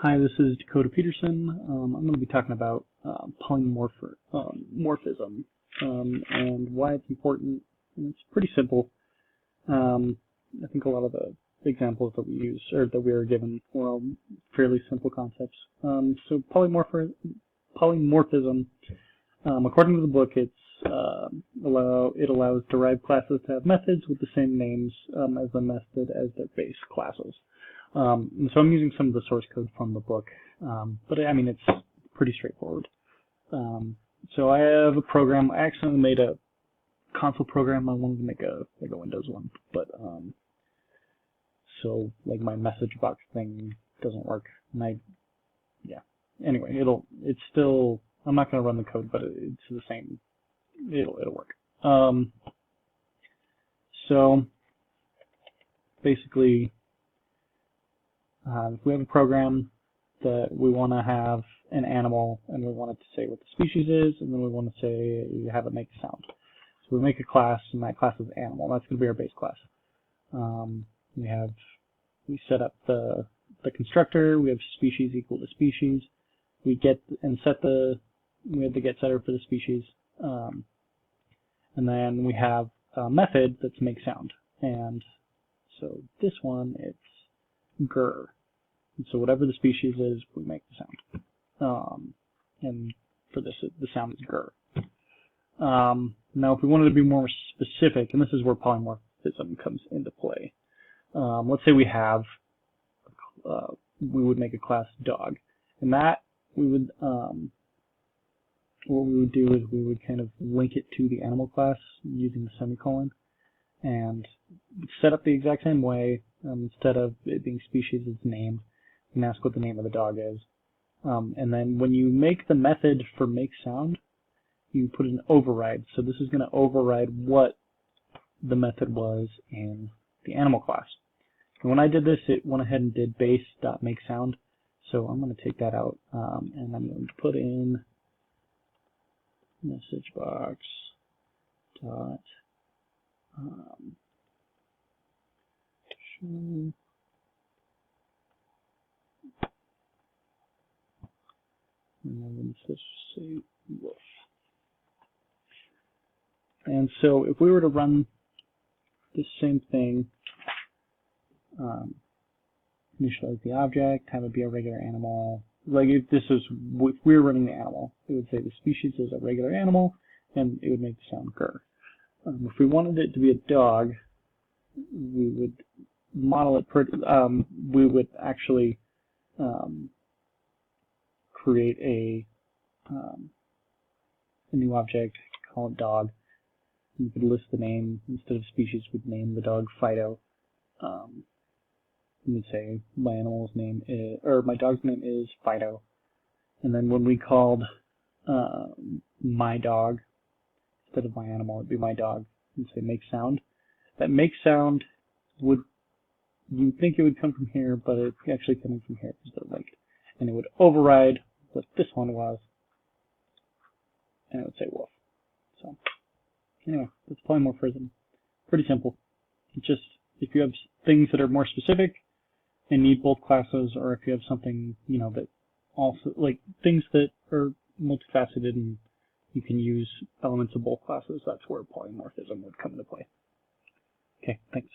Hi, this is Dakota Peterson. I'm going to be talking about polymorphism and why it's important. And it's pretty simple. I think a lot of the examples that we use or that we are given were all fairly simple concepts. So polymorphism, according to the book, it allows derived classes to have methods with the same names as the method as their base classes. And so I'm using some of the source code from the book, but I mean, it's pretty straightforward. So I have a program. I accidentally made a console program. I wanted to make a Windows one, but so like my message box thing doesn't work, and anyway, it's still, I'm not going to run the code, but it's the same. It'll work. So basically, if we have a program that we want to have an animal and we want it to say what the species is, and then we want to say have it make a sound. So we make a class, and that class is animal. That's going to be our base class. We set up the constructor. We have species equal to species. We have the get setter for the species, and then we have a method that's make sound. And so this one, it's grr. And so whatever the species is, we make the sound. And for this, the sound is grr. Now, if we wanted to be more specific, and this is where polymorphism comes into play. Let's say we would make a class dog, and that we would what we would do is we would kind of link it to the animal class using the semicolon, and set up the exact same way. Instead of it being species, it's named, and ask what the name of the dog is. And then when you make the method for make sound, you put an override. So this is going to override what the method was in the animal class. And when I did this, it went ahead and did base.makeSound. So I'm going to take that out, and I'm going to put in message box dot show, and then let's say wolf. And so if we were to run this same thing, initialize the object, have it be a regular animal. Like if we were running the animal, it would say the species is a regular animal, and it would make the sound grr. If we wanted it to be a dog, we would model it. We would actually create a new object, call it dog. You could list the name. Instead of species, we'd name the dog Fido. You would say my dog's name is Fido. And then when we called my dog, instead of my animal, it'd be my dog. You'd say make sound. That make sound you'd think it would come from here, but it's actually coming from here because they're linked. And it would override what this one was, and it would say wolf. So anyway, that's polymorphism. Pretty simple. It's just if you have things that are more specific and need both classes, or if you have something, that also, like things that are multifaceted and you can use elements of both classes, that's where polymorphism would come into play. Okay, thanks.